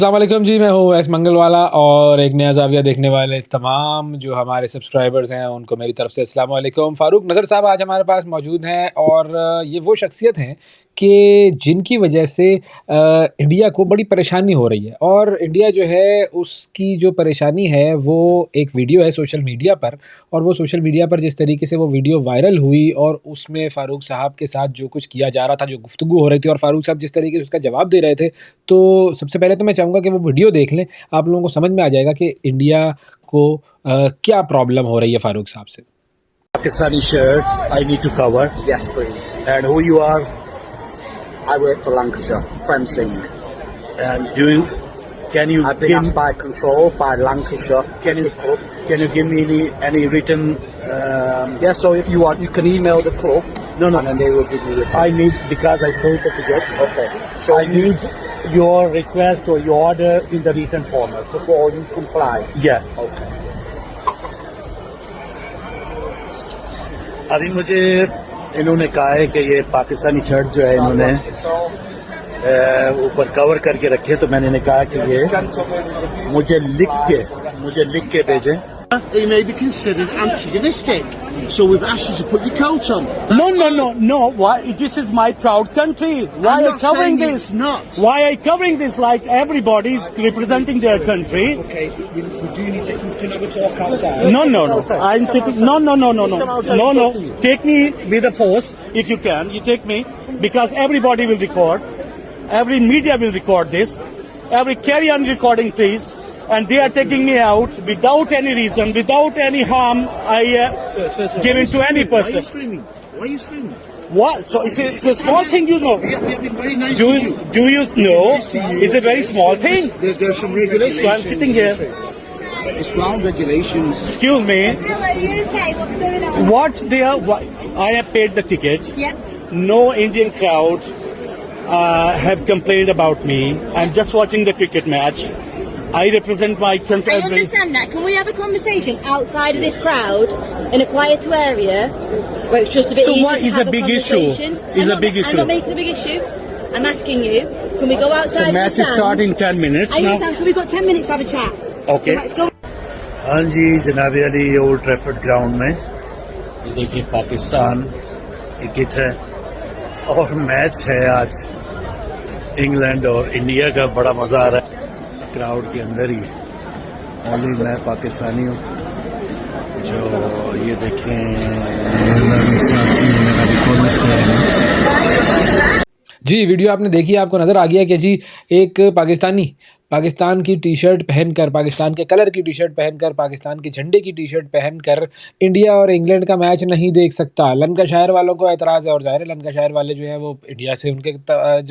अस्सलाम वालेकुम जी, मैं हूँ एस मंगलवाला और एक नया ज़ाविया देखने वाले तमाम जो हमारे सब्सक्राइबर्स हैं उनको मेरी तरफ से अस्सलाम वालेकुम। फ़ारूक नज़र साहब आज हमारे पास मौजूद हैं और ये वो शख्सियत हैं कि जिनकी वजह से इंडिया को बड़ी परेशानी हो रही है और इंडिया जो है उसकी जो परेशानी है वो एक वीडियो है सोशल मीडिया पर। और वो सोशल मीडिया पर जिस तरीके से वो वीडियो वायरल हुई और उसमें फ़ारूक साहब के साथ जो कुछ किया जा रहा था, जो गुफ्तगू हो रही थी और फ़ारूक साहब जिस तरीके से उसका जवाब दे रहे थे, तो सबसे पहले तो मैं चाहूँगा कि वो वीडियो देख लें। आप लोगों को समझ में आ जाएगा कि इंडिया को क्या प्रॉब्लम हो रही है फ़ारूक साहब से। Pakistani shirt, I need to cover. Yes, please. And who you are? I work for Lancashire, Fencing. And can you I've been asked by Control, by Lancashire. can you give me any written? Yeah, so if you want, you can email the club. No. And then they will give you it. I need, because I paid the ticket. Okay. So I need your request or your order in the written format. before you comply. Yeah. Okay. अभी मुझे इन्होंने कहा है कि ये Pakistani shirt जो है इन्होंने ऊपर कवर करके रखे, तो मैंने कहा कि ये मुझे लिख के भेजें। He may be considered antagonistic, so we've asked you to put your coat on. No. Why? This is my proud country. Why I'm are you not covering saying this? it's not. Why are you covering this like everybody's representing their country? Okay, we do need to have a talk outside. No. I'm sitting. No. Take me with the force if you can. You take me because everybody will record. Every media will record this. Every carry on recording, please. And they are taking me out without any reason, without any harm given to any Why are you person. screaming? Why are you screaming? What? So it's a small thing, you know. We have been very nice Do to you. you know? Is it very small thing? There's some regulations. So I'm sitting here. It's ground regulations. Excuse me. Hello, are you okay? What's going on? What they are? I have paid the ticket. Yep. No Indian crowd have complained about me. I'm just watching the cricket match. I represent my country. I understand that. Can we have a conversation outside of this crowd in a quieter area where it's just a bit So easier what to is have a big issue? conversation? Is I'm a not- big issue. I'm not making a big issue. I'm asking you, can we go outside The match of the is starting in 10 minutes I now. understand, so we've got 10 minutes to have a chat. Okay. So let's go. हाँ जी, जनाब Ali old Trafford ground में ये देखिए Pakistan cricket है और match है आज England और इंडिया का। बड़ा मजा आ रहा है क्राउड के अंदर ही। ओनली मैं पाकिस्तानी हूँ। जो ये देखें जी, वीडियो आपने देखी, आपको नज़र आ गया कि जी एक पाकिस्तान की टी-शर्ट पहनकर, पाकिस्तान के कलर की टी-शर्ट पहनकर, पाकिस्तान के झंडे की टी-शर्ट पहनकर इंडिया और इंग्लैंड का मैच नहीं देख सकता। लंकाशायर वालों को एतराज़ है और ज़ाहिर है लंकाशायर वाले जो हैं वो इंडिया से उनके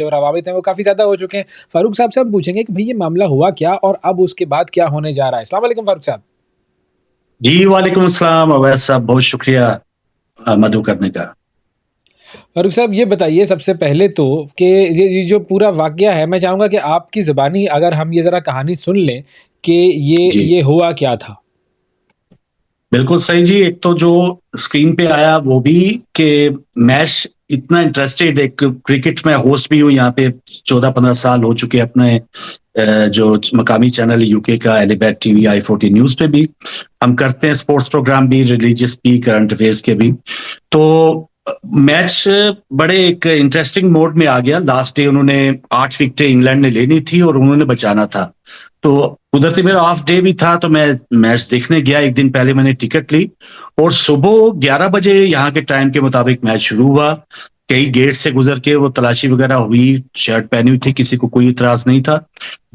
जो रवाबित हैं वो काफ़ी ज़्यादा हो चुके हैं। फ़ारूक साहब से हम पूछेंगे कि भई ये मामला हुआ क्या और अब उसके बाद क्या होने जा रहा है? अस्सलाम वालेकुम फ़ारूक साहब। जी वालेकुम अस्सलाम अवैध साहब, बहुत शुक्रिया मदु करने का। फ़ारूक साहब ये बताइए सबसे पहले तो कि ये जो पूरा वाक़या है, मैं चाहूँगा कि आपकी ज़बानी अगर हम ये ज़रा कहानी सुन लें कि जी। ये हुआ क्या था? बिल्कुल सही जी। एक तो जो स्क्रीन पे आया वो भी कि मैच इतना इंटरेस्टेड, एक क्रिकेट में होस्ट भी हूँ यहाँ पे 14-15 साल हो चुके अपने जो मकामी चैनल यूके का एलिबैट टीवी i40 न्यूज़ पे भी हम करते हैं स्पोर्ट्स प्रोग्राम भी, रिलीजियस भी, करंट अफेयर्स के भी। तो मैच बड़े एक इंटरेस्टिंग मोड में आ गया। लास्ट डे उन्होंने 8 विकेटें इंग्लैंड ने लेनी थी और उन्होंने बचाना था। तो कुदरती मेरा ऑफ डे भी था, तो मैं मैच देखने गया। एक दिन पहले मैंने टिकट ली और सुबह 11 बजे यहाँ के टाइम के मुताबिक मैच शुरू हुआ। कई गेट से गुजर के वो तलाशी वगैरह हुई, शर्ट पहनी हुई थी, किसी को कोई इतराज नहीं था।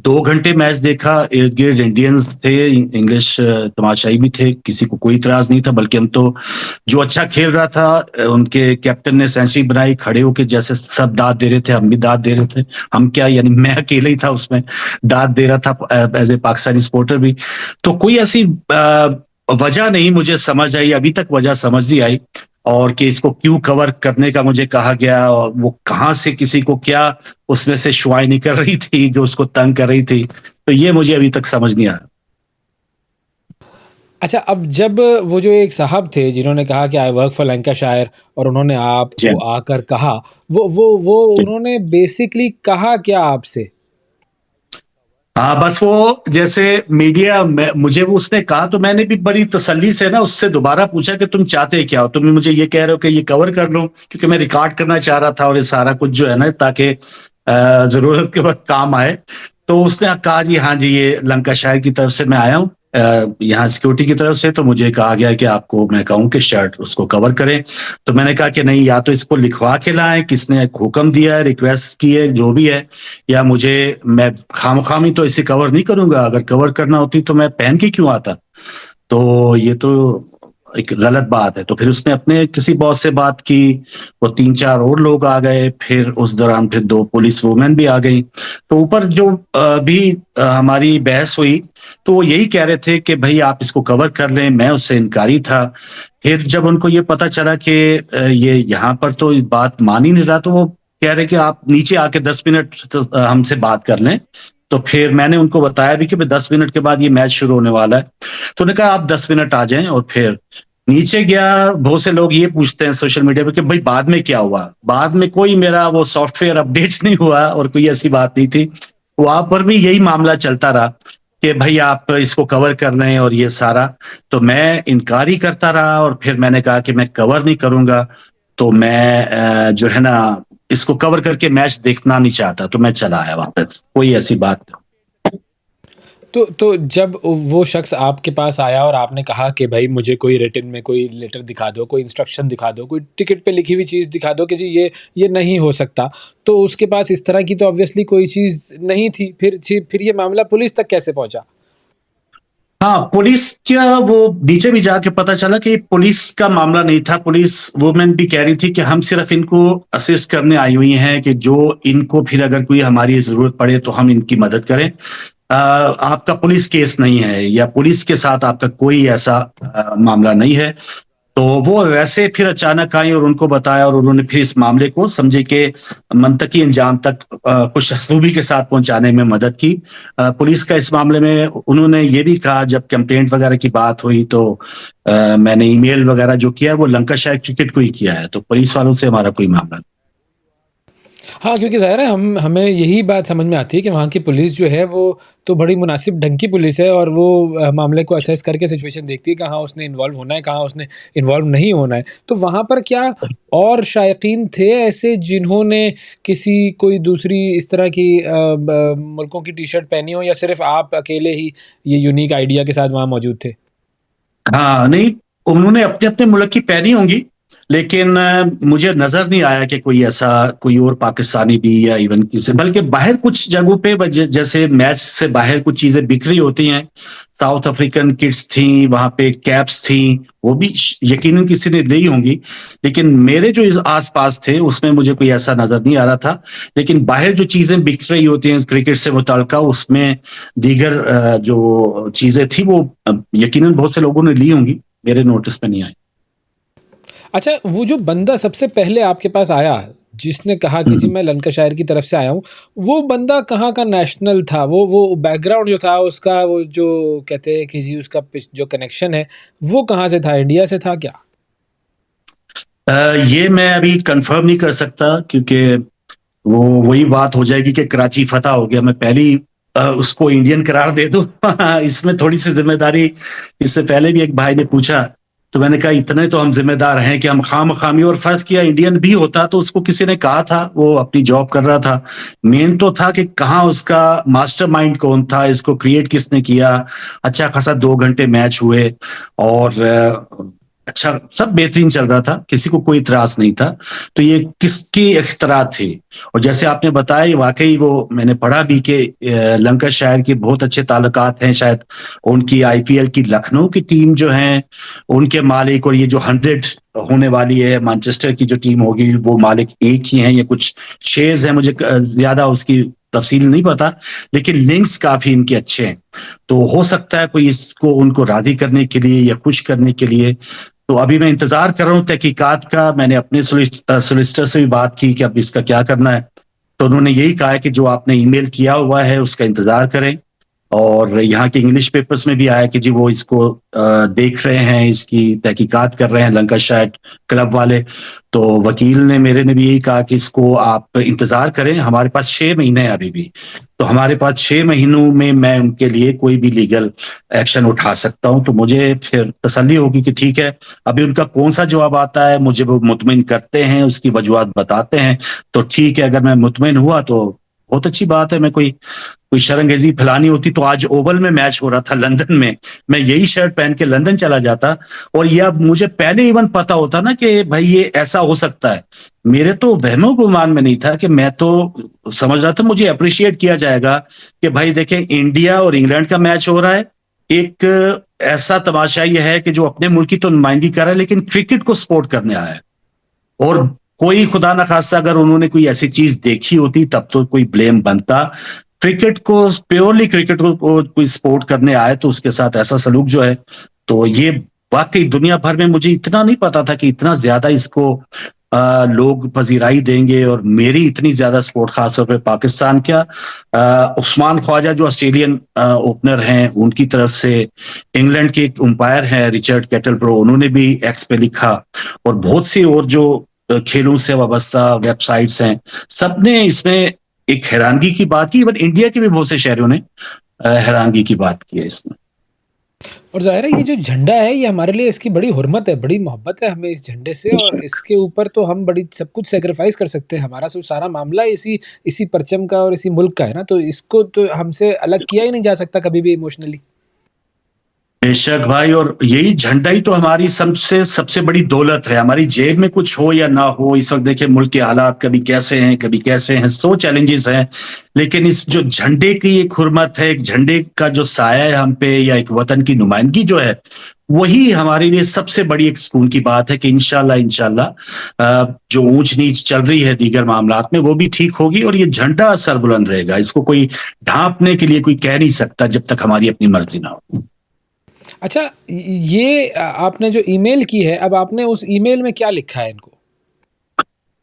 2 घंटे मैच देखा, इर्द गिर्द इंडियंस थे, इंग्लिश तमाशाई भी थे, किसी को कोई इतराज नहीं था। बल्कि हम तो जो अच्छा खेल रहा था उनके कैप्टन ने सेंचुरी बनाई, खड़े होके जैसे सब दाद दे रहे थे, हम भी दाद दे रहे थे। हम क्या, यानी मैं अकेले ही था उसमें दाद दे रहा था एज ए पाकिस्तानी सपोर्टर भी। तो कोई ऐसी वजह नहीं मुझे समझ आई, अभी तक वजह समझ नहीं आई। और कि इसको क्यों कवर करने का मुझे कहा गया और वो कहाँ से किसी को क्या उसमें से शुआई निकल रही थी जो उसको तंग कर रही थी, तो ये मुझे अभी तक समझ नहीं आया। अच्छा, अब जब वो जो एक साहब थे जिन्होंने कहा कि आई वर्क फॉर लैंकाशायर और उन्होंने जी आपको आकर कहा, वो जी। उन्होंने बेसिकली कहा क्या आपसे? हाँ, बस वो जैसे मीडिया में मुझे वो उसने कहा तो मैंने भी बड़ी तसल्ली से ना उससे दोबारा पूछा कि तुम चाहते क्या हो? तुम मुझे ये कह रहे हो कि ये कवर कर लो, क्योंकि मैं रिकॉर्ड करना चाह रहा था और ये सारा कुछ जो है ना ताकि ज़रूरत के वक़्त काम आए। तो उसने कहा जी हाँ जी, ये लंकाशायर की तरफ से मैं आया हूँ, यहाँ सिक्योरिटी की तरफ से, तो मुझे कहा गया कि आपको मैं कहूँ कि शर्ट उसको कवर करें। तो मैंने कहा कि नहीं, या तो इसको लिखवा के लाएँ, किसने हुक्म दिया है, रिक्वेस्ट की है, जो भी है, या मुझे मैं खामख़ामी तो इसे कवर नहीं करूँगा, अगर कवर करना होती तो मैं पहन के क्यों आता? तो ये तो एक गलत बात है। तो फिर उसने अपने किसी बॉस से बात की, वो 3-4 और लोग आ गए, फिर उस दौरान फिर 2 पुलिस वुमेन भी आ गईं। तो ऊपर जो हमारी बहस हुई, तो वो यही कह रहे थे कि भई आप इसको कवर कर लें, मैं उससे इनकारी था। फिर जब उनको ये पता चला कि ये यहाँ पर तो बात मान ही नहीं रहा, तो वो कह रहे कि आप नीचे आके 10 मिनट हमसे बात कर लें। तो फिर मैंने उनको बताया भी कि भाई 10 मिनट के बाद ये मैच शुरू होने वाला है। तो उन्होंने कहा आप 10 मिनट आ जाएँ, और फिर नीचे गया। बहुत से लोग ये पूछते हैं सोशल मीडिया पे कि भाई बाद में क्या हुआ? बाद में कोई मेरा वो सॉफ्टवेयर अपडेट नहीं हुआ और कोई ऐसी बात नहीं थी। वहाँ पर भी यही मामला चलता रहा कि भाई आप इसको कवर कर लें और ये सारा। तो मैं इनकार ही करता रहा, और फिर मैंने कहा कि मैं कवर नहीं करूँगा। तो मैं जो है ना इसको कवर करके मैच देखना नहीं चाहता, तो मैं चला आया वापस। कोई ऐसी बात तो जब वो शख्स आपके पास आया और आपने कहा कि भाई मुझे कोई रिटन में कोई लेटर दिखा दो, कोई इंस्ट्रक्शन दिखा दो, कोई टिकट पे लिखी हुई चीज़ दिखा दो कि जी ये नहीं हो सकता, तो उसके पास इस तरह की तो ऑब्वियसली कोई चीज़ नहीं थी। फिर ये मामला पुलिस तक कैसे पहुँचा? हाँ, पुलिस क्या, वो नीचे भी जाके पता चला कि पुलिस का मामला नहीं था। पुलिस वुमेन भी कह रही थी कि हम सिर्फ इनको असिस्ट करने आई हुई हैं, कि जो इनको फिर अगर कोई हमारी ज़रूरत पड़े तो हम इनकी मदद करें। आपका पुलिस केस नहीं है, या पुलिस के साथ आपका कोई ऐसा मामला नहीं है। तो वो वैसे फिर अचानक आई और उनको बताया, और उन्होंने फिर इस मामले को समझे कि मंतकी अंजाम तक खुश असलूबी के साथ पहुंचाने में मदद की। पुलिस का इस मामले में उन्होंने ये भी कहा, जब कंप्लेंट वगैरह की बात हुई तो मैंने ईमेल वगैरह जो किया है वो लंकाशायर क्रिकेट को ही किया है, तो पुलिस वालों से हमारा कोई मामला नहीं। हाँ, क्योंकि ज़ाहिर है हमें यही बात समझ में आती है कि वहाँ की पुलिस जो है वो तो बड़ी मुनासिब ढंग की पुलिस है, और वो मामले को असेस करके सिचुएशन देखती है, कहाँ उसने इन्वॉल्व होना है, कहाँ उसने इन्वॉल्व नहीं होना है। तो वहाँ पर क्या और शायकीन थे ऐसे जिन्होंने कोई दूसरी इस तरह की मुल्कों की टी-शर्ट पहनी हो, या सिर्फ़ आप अकेले ही ये यूनिक आइडिया के साथ वहाँ मौजूद थे? हाँ, नहीं, उन्होंने अपने-अपने मुल्क की पहनी होंगी, लेकिन मुझे नज़र नहीं आया कि कोई ऐसा कोई और पाकिस्तानी भी, या इवन किसी, बल्कि बाहर कुछ जगहों पे जैसे मैच से बाहर कुछ चीज़ें बिखरी होती हैं। साउथ अफ्रीकन किट्स थी, वहाँ पे कैप्स थी, वो भी यकीनन किसी ने ली होंगी। लेकिन मेरे जो इस आस-पास थे उसमें मुझे कोई ऐसा नज़र नहीं आ रहा था। लेकिन बाहर जो चीज़ें बिक रही होती हैं क्रिकेट से मुतल्लिक़, उसमें दीगर जो चीज़ें थी वो यकीनन बहुत से लोगों ने ली होंगी, मेरे नोटिस में नहीं आई। अच्छा, वो जो बंदा सबसे पहले आपके पास आया, जिसने कहा कि जी मैं लंकाशायर की तरफ से आया हूँ, वो बंदा कहाँ का नेशनल था? वो बैकग्राउंड जो था उसका, वो जो कहते हैं कि जी उसका जो कनेक्शन है, वो कहाँ से था? इंडिया से था क्या? ये मैं अभी कंफर्म नहीं कर सकता, क्योंकि वो वही बात हो जाएगी कि कराची फतह हो गया, मैं पहले ही उसको इंडियन करार दे दूँ। इसमें थोड़ी-सी ज़िम्मेदारी, इससे पहले भी एक भाई ने पूछा, तो मैंने कहा इतने तो हम ज़िम्मेदार हैं कि हम खाम-खामी, और फ़र्ज़ किया इंडियन भी होता तो उसको किसी ने कहा था, वो अपनी जॉब कर रहा था। मेन तो था कि कहाँ उसका मास्टरमाइंड कौन था, इसको क्रिएट किसने किया। अच्छा खासा 2 घंटे मैच हुए, और अच्छा, सब बेहतरीन चल रहा था, किसी को कोई इतराज़ नहीं था। तो ये किसकी इख्तिरा थी? और जैसे आपने बताया, वाक़ई वो मैंने पढ़ा भी कि लंकाशायर के बहुत अच्छे ताल्लुकात हैं, शायद उनकी आईपीएल की लखनऊ की टीम जो है, उनके मालिक, और ये जो 100 होने वाली है मैनचेस्टर की जो टीम होगी, वो मालिक एक ही हैं, या कुछ शेयर्स हैं, मुझे ज़्यादा उसकी तफ़सील नहीं पता, लेकिन लिंक्स काफ़ी इनके अच्छे हैं। तो हो सकता है कोई इसको उनको राज़ी करने के लिए या खुश करने के लिए। तो अभी मैं इंतज़ार कर रहा हूँ तहकीकात का। मैंने अपने सोलिसिटर से भी बात की कि अब इसका क्या करना है, तो उन्होंने यही कहा है कि जो आपने ईमेल किया हुआ है उसका इंतज़ार करें, और यहाँ के इंग्लिश पेपर्स में भी आया कि जी वो इसको देख रहे हैं, इसकी तहकीकात कर रहे हैं लंकाशायर क्लब वाले। तो वकील ने मेरे ने भी यही कहा कि इसको आप इंतजार करें, हमारे पास 6 महीने हैं अभी भी, तो हमारे पास 6 महीनों में मैं उनके लिए कोई भी लीगल एक्शन उठा सकता हूं। तो मुझे फिर तसल्ली होगी कि ठीक है, अभी उनका कौन सा जवाब आता है, मुझे वो मुतमिन करते हैं, उसकी वजूहात बताते हैं, तो ठीक है, अगर मैं मुतमिन हुआ तो बहुत अच्छी बात है। मैं कोई शर्मंगेजी फैलानी होती तो आज ओवल में मैच हो रहा था लंदन में, मैं यही शर्ट पहन के लंदन चला जाता, और ये अब मुझे पहले इवन पता होता ना कि भाई ये ऐसा हो सकता है। मेरे तो वहमो गुमान में नहीं था, कि मैं तो समझ रहा था मुझे अप्रिशिएट किया जाएगा कि भाई देखें इंडिया और इंग्लैंड का मैच हो रहा है, एक ऐसा तमाशा ये है कि जो अपने मुल्क की तो नुमाइंदगी कर रहा है लेकिन क्रिकेट को सपोर्ट करने आया है। और कोई खुदा ना खास्ता अगर उन्होंने कोई ऐसी चीज देखी होती तब तो कोई ब्लेम बनता। क्रिकेट को, प्योरली क्रिकेट को कोई सपोर्ट करने आए तो उसके साथ ऐसा सलूक जो है, तो ये वाकई दुनिया भर में मुझे इतना नहीं पता था कि इतना ज्यादा इसको लोग पजीराई देंगे, और मेरी इतनी ज्यादा सपोर्ट खासतौर पे पाकिस्तान क्या, उस्मान ख्वाजा जो ऑस्ट्रेलियन ओपनर हैं उनकी तरफ से, इंग्लैंड के एक अंपायर हैं रिचर्ड कैटलब्रो, उन्होंने भी एक्स पे लिखा, और बहुत सी और जो खेलों से वाबस्ता वेबसाइट्स हैं, सबने इसमें एक हैरानगी की बात की। इवन इंडिया के भी बहुत से शहरों ने हैरानगी की बात की है इसमें। और ज़ाहिर है ये जो झंडा है ये हमारे लिए, इसकी बड़ी हुर्मत है, बड़ी मोहब्बत है हमें इस झंडे से, और इसके ऊपर तो हम बड़ी सब कुछ सेक्रीफाइस कर सकते हैं। हमारा सारा मामला इसी परचम का और इसी मुल्क का है ना, तो इसको तो हमसे अलग किया ही नहीं जा सकता कभी भी इमोशनली। बेशक भाई, और यही झंडा ही तो हमारी सबसे बड़ी दौलत है। हमारी जेब में कुछ हो या ना हो, इस वक्त देखिए मुल्क के हालात कभी कैसे हैं कभी कैसे हैं, 100 चैलेंजेस हैं, लेकिन इस जो झंडे की एक हुर्मत है, एक झंडे का जो साया है हम पे, या एक वतन की नुमाइंदगी जो है, वही हमारे लिए सबसे बड़ी एक सुकून की बात है कि इंशाल्लाह जो ऊंच नीच चल रही है दीगर मामलात में वो भी ठीक होगी, और ये झंडा सरबुलंद रहेगा। इसको कोई ढांपने के लिए कोई कह नहीं सकता जब तक हमारी अपनी मर्जी ना हो। अच्छा, ये आपने जो ईमेल की है, अब आपने उस ईमेल में क्या लिखा है इनको?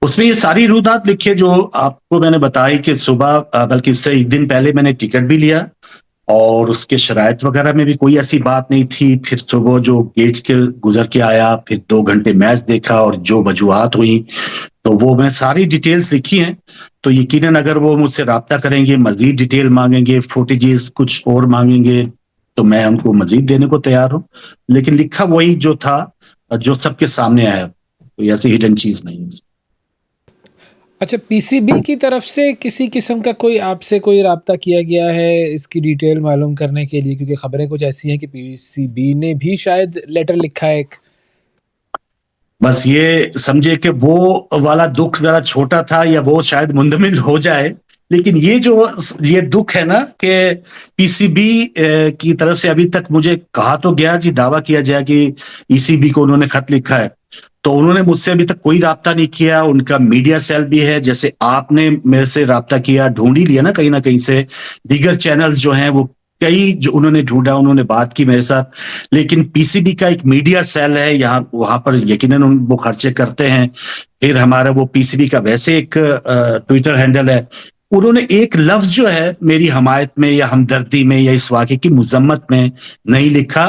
उसमें ये सारी रूदात लिखी है जो आपको मैंने बताई कि सुबह, बल्कि उससे एक दिन पहले मैंने टिकट भी लिया, और उसके शराइत वगैरह में भी कोई ऐसी बात नहीं थी। फिर सुबह जो गेट के गुजर के आया, फिर 2 घंटे मैच देखा, और जो वजूहात हुई तो वो मैं सारी डिटेल्स लिखी हैं। तो यकीनन अगर वो मुझसे राब्ता करेंगे, मजीद डिटेल मांगेंगे, फुटेजेस कुछ और मांगेंगे, तो मैं उनको मजीद देने को तैयार हूँ। लेकिन लिखा वही जो था, जो सबके सामने आया, कोई ऐसी हिडन चीज नहीं है। अच्छा, पीसीबी की तरफ से किसी किस्म का कोई आपसे कोई राब्ता किया गया है इसकी डिटेल मालूम करने के लिए? क्योंकि खबरें कुछ ऐसी हैं कि पीसीबी ने भी शायद लेटर लिखा है एक। बस ये समझे कि वो वाला दुख जरा छोटा था, या वो शायद मुंदमिल हो जाए, लेकिन ये दुख है ना कि पीसीबी की तरफ से अभी तक मुझे कहा तो गया जी, दावा किया जाए कि ईसीबी को उन्होंने खत लिखा है, तो उन्होंने मुझसे अभी तक कोई राब्ता नहीं किया। उनका मीडिया सेल भी है, जैसे आपने मेरे से राब्ता किया, ढूंढ ही लिया ना कहीं ना कहीं से, दीगर चैनल्स जो हैं वो कई जो उन्होंने ढूंढा, उन्होंने बात की मेरे साथ, लेकिन पीसीबी का एक मीडिया सेल है यहाँ, वहां पर यकीनन वो खर्चे करते हैं। फिर हमारा वो पीसीबी का वैसे एक ट्विटर हैंडल है, उन्होंने एक लफ्ज जो है मेरी हमायत में या हमदर्दी में या इस वाक़े की मुज़म्मत में नहीं लिखा।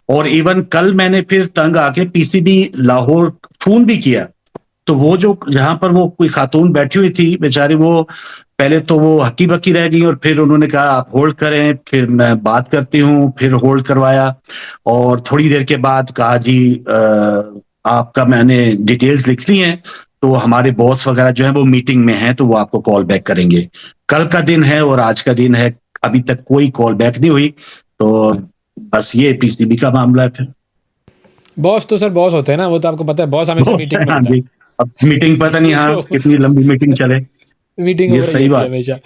और इवन कल मैंने फिर तंग आके पीसीबी लाहौर फोन भी किया, तो वो जो जहां पर वो कोई खातून बैठी हुई थी बेचारी, वो पहले तो वो हकी बकी रह गई, और फिर उन्होंने कहा आप होल्ड करें, फिर मैं बात करती हूँ, फिर होल्ड करवाया, और थोड़ी देर के बाद कहा जी आपका मैंने डिटेल्स लिख ली हैं, तो हमारे बॉस वगैरह जो है वो मीटिंग में हैं, तो वो आपको कॉल बैक करेंगे। कल का दिन है और आज का दिन है, अभी तक कोई कॉल बैक नहीं हुई, तो बस ये पीसीबी का मामला है। फिर बॉस तो सर बॉस होते हैं ना, वो तो आपको पता है, बॉस हमेशा मीटिंग में हाँ होता है। जी, अब मीटिंग पता नहीं हाँ कितनी लंबी मीटिंग चले, मीटिंग ये हो रही सही होती है बात। हमेशा।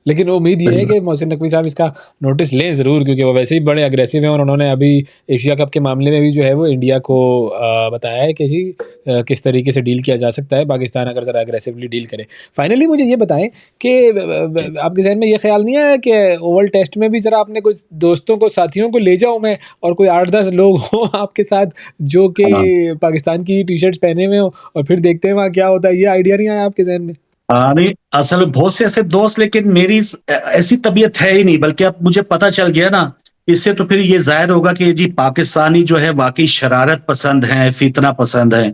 लेकिन उम्मीद ये सही है कि मोहसिन नकवी साहब इसका नोटिस लें ज़रूर, क्योंकि वो वैसे ही बड़े अग्रेसिव हैं, और उन्होंने अभी एशिया कप के मामले में भी जो है वो इंडिया को बताया है कि जी किस तरीके से डील किया जा सकता है, पाकिस्तान अगर ज़रा अग्रेसिवली डील करे। फाइनली मुझे ये बताएं कि आपके जहन में ये ख्याल नहीं आया कि ओवल टेस्ट में भी ज़रा अपने कुछ दोस्तों को, साथियों को ले जाऊँ मैं, और कोई 8-10 लोग हों आपके साथ जो हाँ। कि पाकिस्तान की टी शर्ट्स पहने हुए हों, और फिर देखते हैं वहाँ क्या होता है? ये आइडिया नहीं आया आपके जहन में? नहीं, असल में बहुत से ऐसे दोस्त, लेकिन मेरी ऐसी तबीयत है ही नहीं, बल्कि अब मुझे पता चल गया ना, इससे तो फिर ये जाहिर होगा कि जी पाकिस्तानी जो है वाकई शरारत पसंद हैं, फितना पसंद हैं।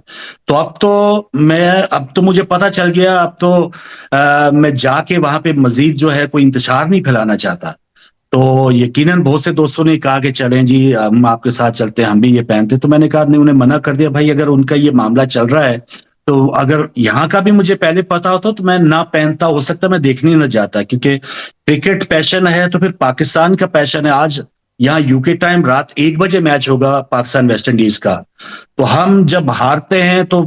तो अब तो मुझे पता चल गया, अब तो मैं जाके वहां पे मजीद जो है कोई इंतशार नहीं फैलाना चाहता। तो यकीनन बहुत से दोस्तों ने कहा कि चलें जी, हम आपके साथ चलते हैं, हम भी ये पहनते हैं। तो मैंने कहा नहीं, उन्हें मना कर दिया, भाई अगर उनका ये मामला चल रहा है, तो अगर यहाँ का भी मुझे पहले पता होता तो मैं ना पहनता, हो सकता मैं देखने ही ना जाता, क्योंकि क्रिकेट पैशन है तो फिर पाकिस्तान का पैशन है। आज यहाँ यूके टाइम रात 1 बजे मैच होगा पाकिस्तान वेस्ट इंडीज का। तो हम जब हारते हैं तो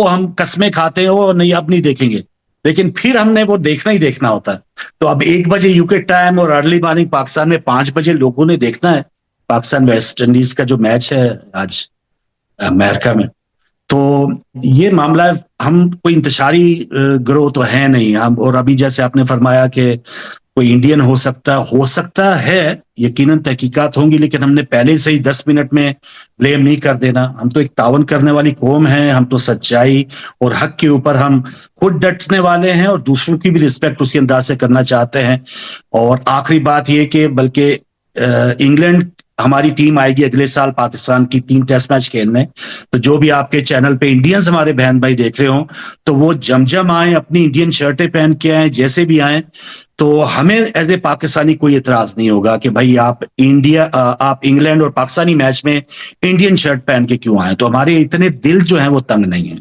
हम कस्में खाते हैं, वो नहीं अब नहीं देखेंगे, लेकिन फिर हमने वो देखना ही देखना होता है। तो अब 1 बजे यूके टाइम और अर्ली मॉर्निंग पाकिस्तान में 5 बजे लोगों ने देखना है पाकिस्तान वेस्ट इंडीज का जो मैच है आज अमेरिका में। तो ये मामला है, हम कोई इंतशारी ग्रोह तो है नहीं हम। और अभी जैसे आपने फरमाया कि कोई इंडियन हो सकता है, यकीनन तहकीकात होंगी, लेकिन हमने पहले से ही 10 मिनट में ब्लेम नहीं कर देना। हम तो एक तावन करने वाली कौम है, हम तो सच्चाई और हक के ऊपर हम खुद डटने वाले हैं और दूसरों की भी रिस्पेक्ट उसी अंदाज से करना चाहते हैं। और आखिरी बात ये कि बल्कि इंग्लैंड हमारी टीम आएगी अगले साल पाकिस्तान की 3 टेस्ट मैच खेलने। तो जो भी आपके चैनल पे इंडियंस हमारे बहन भाई देख रहे हो, तो वो जम आए, अपनी इंडियन शर्टें पहन के आए, जैसे भी आए। तो हमें एज ए पाकिस्तानी कोई इतराज नहीं होगा कि भाई आप इंग्लैंड और पाकिस्तानी मैच में इंडियन शर्ट पहन के क्यों आए। तो हमारे इतने दिल जो हैं वो तंग नहीं है।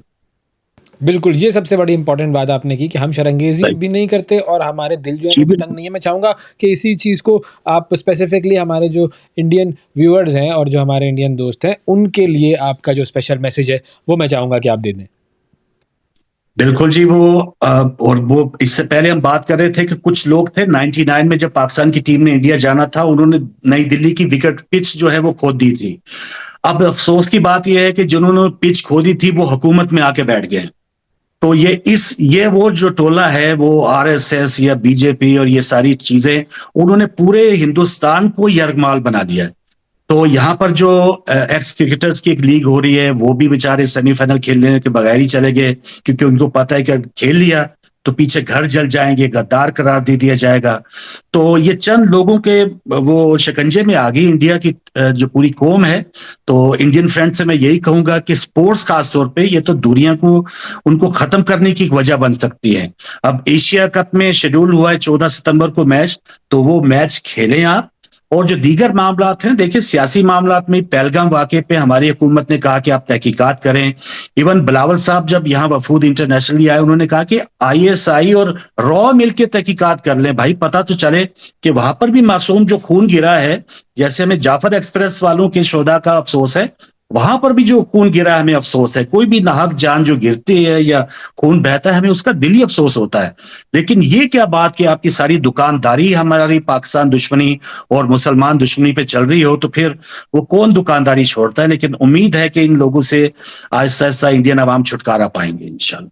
बिल्कुल, ये सबसे बड़ी इंपॉर्टेंट बात आपने की कि हम शरंगेज़ी भी नहीं करते और हमारे दिल जो है वो भी तंग नहीं है। मैं चाहूँगा कि इसी चीज़ को आप स्पेसिफिकली हमारे जो इंडियन व्यूअर्स हैं और जो हमारे इंडियन दोस्त हैं, उनके लिए आपका जो स्पेशल मैसेज है, वो मैं चाहूँगा कि आप दे दें। बिल्कुल जी, वो इससे पहले हम बात कर रहे थे कि कुछ लोग थे 99 में जब पाकिस्तान की टीम ने इंडिया जाना था, उन्होंने नई दिल्ली की विकेट पिच जो है वो खोद दी थी। अब अफसोस की बात यह है कि जिन्होंने पिच खोदी थी वो हुकूमत में आके बैठ गए। तो ये वो जो टोला है, वो आरएसएस या बीजेपी और ये सारी चीजें, उन्होंने पूरे हिंदुस्तान को यरगमाल बना दिया है। तो यहाँ पर जो एक्स क्रिकेटर्स की एक लीग हो रही है, वो भी बेचारे सेमीफाइनल खेलने के बगैर ही चले गए, क्योंकि उनको पता है कि खेल लिया तो पीछे घर जल जाएंगे, गद्दार करार दे दिया जाएगा। तो ये चंद लोगों के वो शिकंजे में आ गई इंडिया की जो पूरी कौम है। तो इंडियन फ्रेंड से मैं यही कहूंगा कि स्पोर्ट्स खास तौर पे ये तो दूरियां को उनको खत्म करने की एक वजह बन सकती है। अब एशिया कप में शेड्यूल हुआ है 14 सितंबर को मैच, तो वो मैच खेलें आप। और जो दीगर मामलात हैं, देखिए सियासी मामलात में पहलगाम वाक़े पे हमारी हुकूमत ने कहा कि आप तहकीकात करें। इवन बिलावल साहब जब यहाँ वफूद इंटरनेशनली आए, उन्होंने कहा कि आईएसआई और रॉ मिलकर तहकीकात कर लें, भाई पता तो चले कि वहां पर भी मासूम जो खून गिरा है, जैसे हमें जाफर एक्सप्रेस वालों के शोधा का अफसोस है, वहां पर भी जो खून गिरा है हमें अफसोस है। कोई भी नाहक जान जो गिरती है या खून बहता है, हमें उसका दिली अफसोस होता है। लेकिन ये क्या बात कि आपकी सारी दुकानदारी हमारी पाकिस्तान दुश्मनी और मुसलमान दुश्मनी पे चल रही हो, तो फिर वो कौन दुकानदारी छोड़ता है। लेकिन उम्मीद है कि इन लोगों से आहिस्ता आहिस्ता इंडियन अवाम छुटकारा पाएंगे इंशाल्लाह।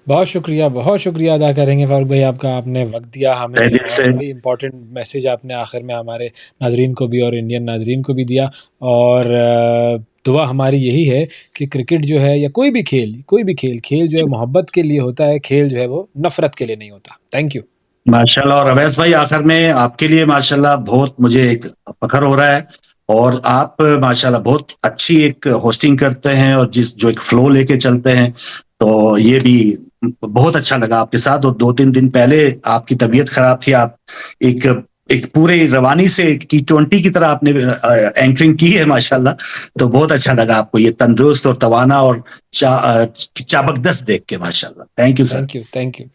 बहुत शुक्रिया अदा करेंगे फारूक भाई आपका, आपने वक्त दिया हमें और बड़ी इंपॉर्टेंट मैसेज आपने आखिर में हमारे नाजरीन को भी और इंडियन नाजरीन को भी दिया। और दुआ हमारी यही है कि क्रिकेट जो है या कोई भी खेल जो है मोहब्बत के लिए होता है, खेल जो है वो नफरत के लिए नहीं होता। Thank you. माशाल्लाह। और अवैस भाई, आखिर में आपके लिए माशाल्लाह बहुत मुझे एक फख्र हो रहा है, और आप माशाल्लाह बहुत अच्छी एक होस्टिंग करते हैं और जो एक फ्लो लेके चलते हैं, तो ये भी बहुत अच्छा लगा आपके साथ। और 2-3 दिन पहले आपकी तबीयत खराब थी, आप एक पूरे रवानी से T20 की तरह आपने एंकरिंग की है माशाल्लाह। तो बहुत अच्छा लगा आपको ये तंदुरुस्त और तवाना और चाबकदस्त देख के माशाल्लाह। Thank you sir. Thank you.